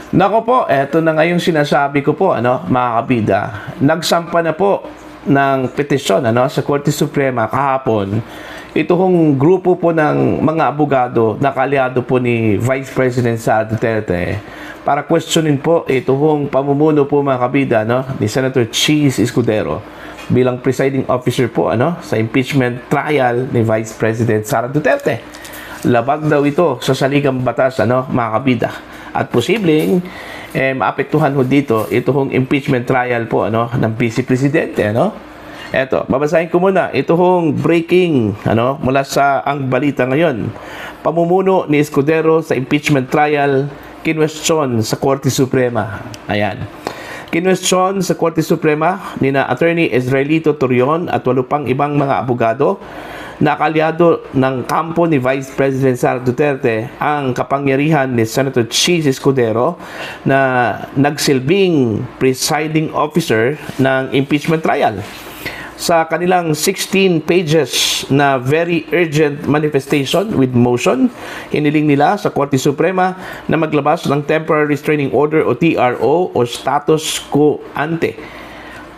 Nako po, eto na nga yung sinasabi ko po, mga kabida. Nagsampa na po ng petisyon sa Korte Suprema kahapon. Ito hong grupo po ng mga abogado na kaaliado po ni Vice President Sara Duterte para questionin po ito hong pamumuno po mga kabida ni Senator Cheese Escudero bilang presiding officer po sa impeachment trial ni Vice President Sara Duterte. Labag daw ito sa saligang batas mga kabida. At posibleng maapektuhan ho dito ito hong impeachment trial po ng Vice Presidente Eto, babasahin ko muna ito hong breaking mula sa ang balita ngayon. Pamumuno ni Escudero sa impeachment trial kinwestiyon sa Korte Suprema. Ayan. Kinwestiyon sa Korte Suprema nina Attorney Israelito Torion at 8 pang ibang mga abogado na kaalyado ng kampo ni Vice President Sara Duterte ang kapangyarihan ni Senator Cheese Escudero na nagsilbing presiding officer ng impeachment trial. Sa kanilang 16 pages na very urgent manifestation with motion, hiniling nila sa Korte Suprema na maglabas ng Temporary Restraining Order o TRO o status quo ante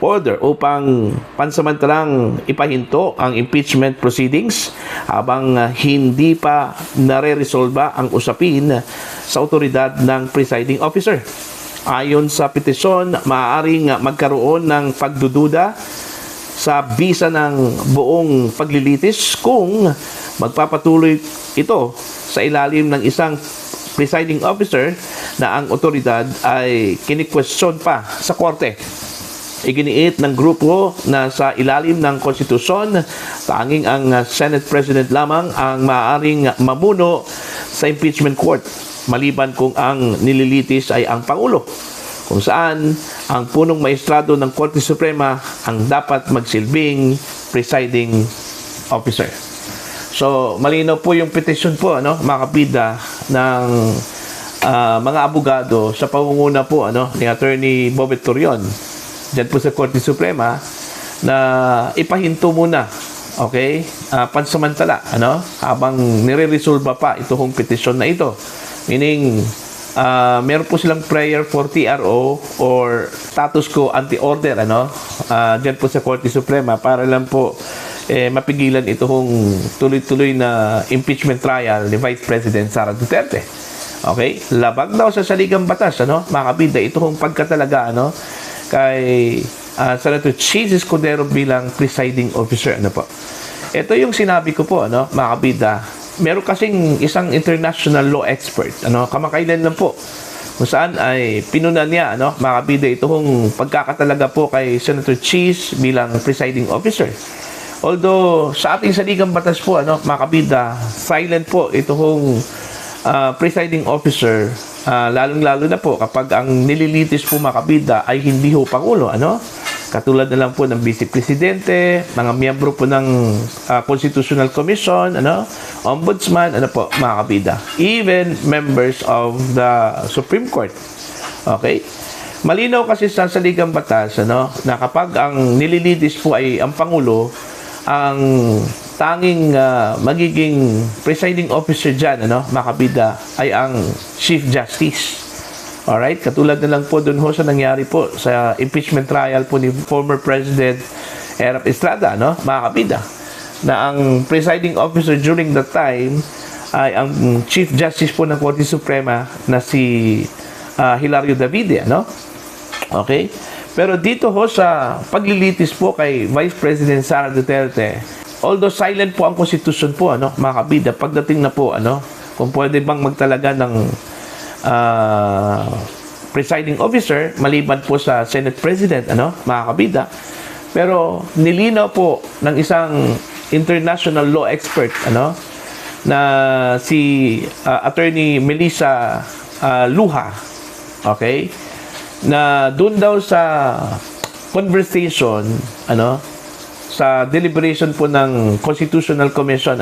order upang pansamantalang ipahinto ang impeachment proceedings habang hindi pa nare-resolba ang usapin sa otoridad ng presiding officer. Ayon sa petisyon, maaaring magkaroon ng pagdududa sa bisa ng buong paglilitis kung magpapatuloy ito sa ilalim ng isang presiding officer na ang otoridad ay kinikwestiyon pa sa korte. Iginiit ng grupo na sa ilalim ng konstitusyon, tanging ang Senate President lamang ang maaaring mamuno sa impeachment court, maliban kung ang nililitis ay ang Pangulo, kung saan ang punong maestrado ng Korte Suprema ang dapat magsilbing presiding officer. So, malinaw po yung petition po, mga kapida ng mga abogado sa pangunguna po ni Attorney Bobet Torion diyan po sa Korte Suprema na ipahinto muna, okay? Pansamantala, habang nire-resolve pa ito hong petisyon na ito. Meaning, meron po silang prayer for TRO or status quo ante-order, diyan po sa Korte Suprema para lang po mapigilan ito hong tuloy-tuloy na impeachment trial ni Vice President Sara Duterte. Okay? Labag daw sa saligang batas, mga kabida, ito hong pagkatalaga, kay Senator Cheese Escudero bilang presiding officer. Po. Ito yung sinabi ko po, mga kabida. Meron kasing isang international law expert, kamakailan lang po, kung saan ay pinunan niya, mga kabida, itong pagkakatalaga po kay Senator Cheese bilang presiding officer. Although, sa ating saligang batas po, mga kabida, silent po itong presiding officer, lalong-lalo na po kapag ang nililitis po mga kabida ay hindi ho Pangulo, katulad na lang po ng Vice Presidente, mga miyembro po ng Constitutional Commission, Ombudsman, po mga kabida, even members of the Supreme Court. Okay? Malinaw kasi sa saligang batas na kapag ang nililitis po ay ang Pangulo, ang tanging magiging presiding officer dyan, mga kabida, ay ang Chief Justice. Alright? Katulad na lang po dun ho sa nangyari po sa impeachment trial po ni former President Erap Estrada, mga kabida, na ang presiding officer during that time ay ang Chief Justice po ng Korte Suprema na si Hilario Davide, Okay? Pero dito ho sa paglilitis po kay Vice President Sara Duterte, although silent po ang konstitusyon po, mga kabida, pagdating na po, kung pwede bang magtalaga ng presiding officer, maliban po sa Senate President, mga kabida. Pero nilinaw po ng isang international law expert, na si Attorney Melissa Luha, okay, na doon daw sa conversation, sa deliberation po ng Constitutional Commission,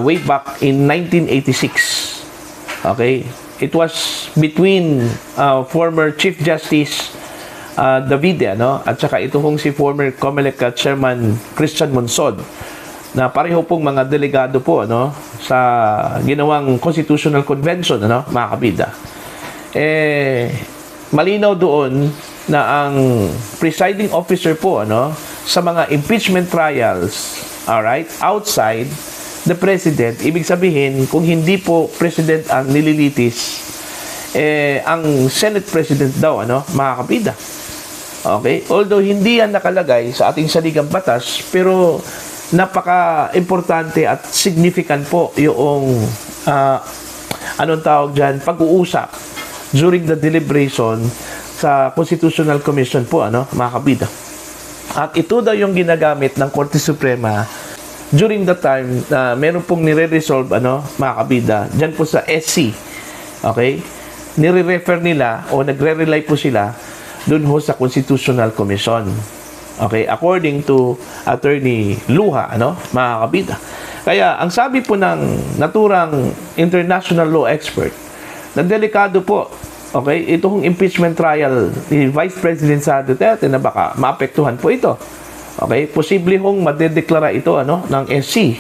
way back in 1986. Okay? It was between former Chief Justice Davide, at saka ito hong si former COMELEC Chairman Christian Monsod, na pareho pong mga delegado po sa ginawang Constitutional Convention, mga kabida. malinaw doon na ang presiding officer po sa mga impeachment trials, alright, outside the president, ibig sabihin kung hindi po president ang nililitis, ang Senate President daw, mga kabida. Okay? Although hindi yan nakalagay sa ating saligang batas, pero napaka-importante at significant po yung anong tawag dyan, pag-uusap during the deliberation sa Constitutional Commission po, mga kabida. At ito daw yung ginagamit ng Korte Suprema during the time na meron pong nire-resolve, mga kabida, dyan po sa SC. Okay? Nire-refer nila o nagre-rely po sila dun ho sa Constitutional Commission. Okay? According to Attorney Luha, mga kabida. Kaya, ang sabi po ng naturang international law expert, na delikado po, okay, itong impeachment trial ni Vice President Sara Duterte na baka maapektuhan po ito. Okay, posible hong madedeklara ito ng SC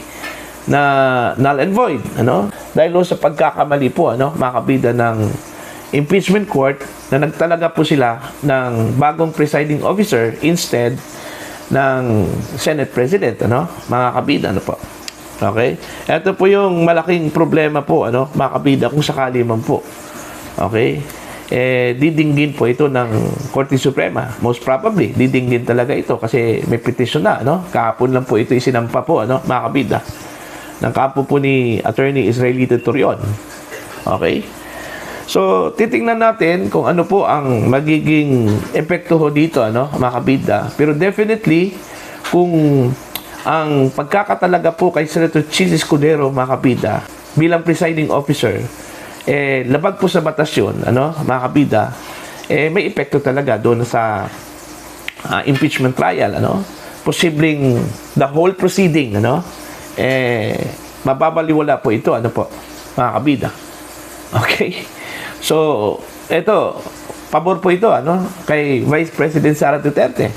na null and void, dahil sa pagkakamali po mga kabida ng impeachment court na nagtalaga po sila ng bagong presiding officer instead ng Senate President, mga kabida, po. Okay? Ito po yung malaking problema po, mga kabida, kung sakali man po. Okay? Didinggin po ito ng Korte Suprema. Most probably, didinggin talaga ito kasi may petition na, Kahapon lang po ito isinampa po, mga kabida, ng kampo po ni Attorney Israelito Torion. Okay? So, titingnan natin kung ano po ang magiging epekto ho dito, mga kabida. Pero definitely, kung ang pagkakatalaga po kay Senator Chis Escudero, mga kabida, bilang presiding officer, labag po sa batas yun, mga kabida, may epekto talaga doon sa impeachment trial, posibleng the whole proceeding, mababaliwala po ito, mga kabida. Okay? So, ito, pabor po ito, kay Vice President Sara Duterte.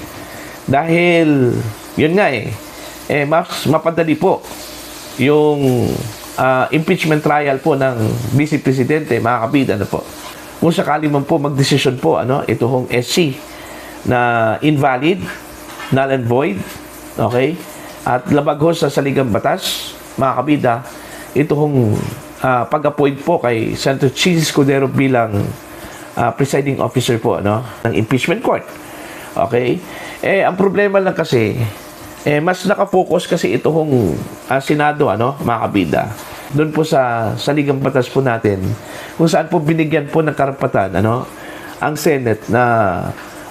Dahil, yun nga mas mapadali po yung impeachment trial po ng Vice Presidente, mga kabida, po. Kung sakali man po magdesisyon po, ito hong SC na invalid, null and void, okay? At labag ho sa saligang batas, mga kabida, ito hong pag-appoint po kay Senator Chis Escudero bilang presiding officer po, ng impeachment court. Okay? Ang problema lang kasi, mas nakafocus kasi ito hong Senado, mga kabida. Doon po sa saligang batas po natin, kung saan po binigyan po ng karapatan, ang Senate na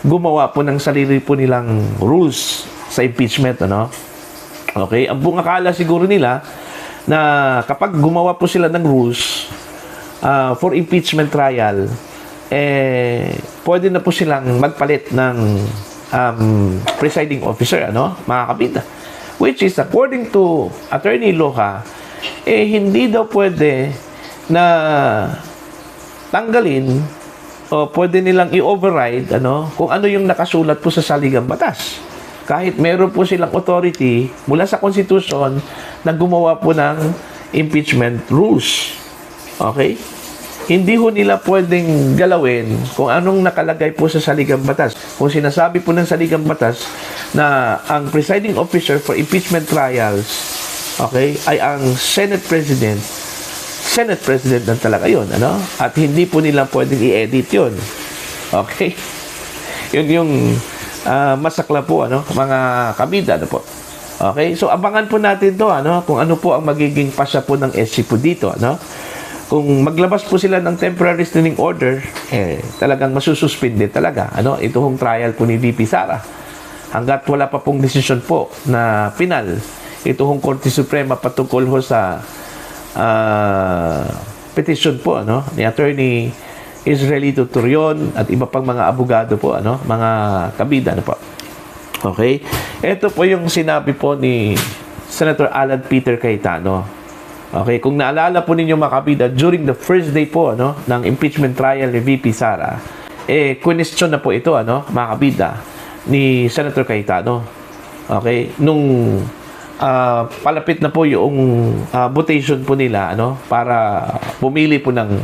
gumawa po ng sarili po nilang rules sa impeachment, Okay? Ang buong akala siguro nila na kapag gumawa po sila ng rules for impeachment trial, pwede na po silang magpalit ng presiding officer, mga kabida. Which is, according to Attorney Loha, hindi daw pwede na tanggalin o pwede nilang i-override kung ano yung nakasulat po sa saligang batas. Kahit meron po silang authority mula sa Constitution na gumawa po ng impeachment rules. Okay? Hindi ho nila pwedeng galawin kung anong nakalagay po sa saligang batas. Kung sinasabi po ng saligang batas na ang presiding officer for impeachment trials, okay, ay ang Senate President lang talaga yun, At hindi po nila pwedeng i-edit yun. Okay? Yun yung masakla po, mga kabida, po. Okay? So, abangan po natin to, kung ano po ang magiging pasya po ng SC po dito, Kung maglabas po sila ng temporary restraining order, talagang masususpinde talaga, Ito hong trial po ni VP Sara. Hanggat wala pa pong desisyon po na final, ito hong Korte Suprema patungkol ho sa petition po, ni Attorney Israelito Torion at iba pang mga abogado po, mga kabida, po. Okay? Ito po yung sinabi po ni Senator Alan Peter Cayetano. Okay, kung naalala po ninyo, mga kabida, during the first day po ng impeachment trial ni VP Sara, question na po ito, mga kabida, ni Senator Cayetano. Okay, nung palapit na po yung votation po nila, para pumili po ng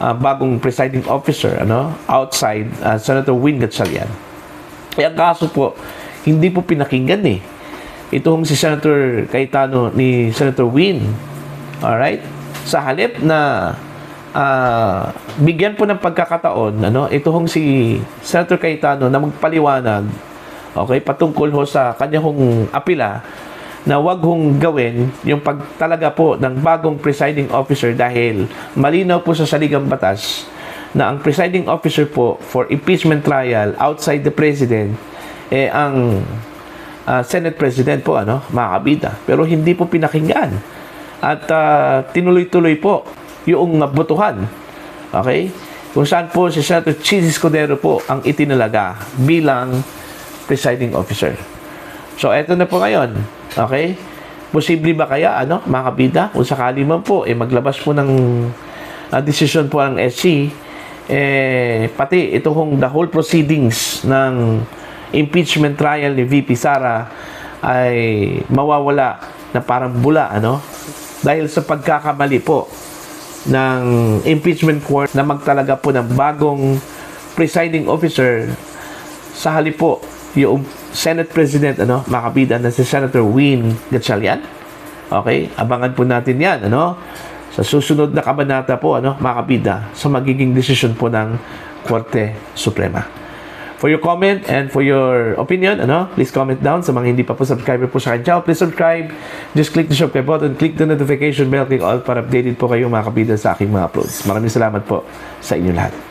bagong presiding officer, ano, outside Senator Win Gatchalian. Kaya ang kaso po, hindi po pinakinggan eh. Itong si Senator Cayetano ni Senator Win. Alright? Sa halip na bigyan po ng pagkakataon, ano, itong si Senator Cayetano na magpaliwanag, okay, patungkol ho sa kanyang apila na wag hong gawin yung pagtalaga po ng bagong presiding officer dahil malinaw po sa saligang batas na ang presiding officer po for impeachment trial outside the president ang Senate President po, ano, mga kabida. Pero hindi po pinakinggan at tinuloy-tuloy po yung botohan, okay, kung saan po si Senator Chis Escudero po ang itinalaga bilang presiding officer. So eto na po ngayon. Okay? Posible ba kaya, ano, mga kabida, kung sakali man po, maglabas po ng desisyon po ng SC, pati itong the whole proceedings ng impeachment trial ni VP Sara ay mawawala na parang bula, ano? Dahil sa pagkakamali po ng impeachment court na magtalaga po ng bagong presiding officer sa halip po yung Senate President, ano, makabida na si Senator Win Gatchalian. Okay? Abangan po natin yan, ano, sa susunod na kabanata po, ano, makabida sa magiging desisyon po ng Korte Suprema. For your comment and for your opinion, ano, please comment down. Sa mga hindi pa po subscriber po sa akin channel, please subscribe. Just click the subscribe button, click the notification bell, click all para updated po kayo, mga kabida, sa aking mga uploads. Maraming salamat po sa inyo lahat.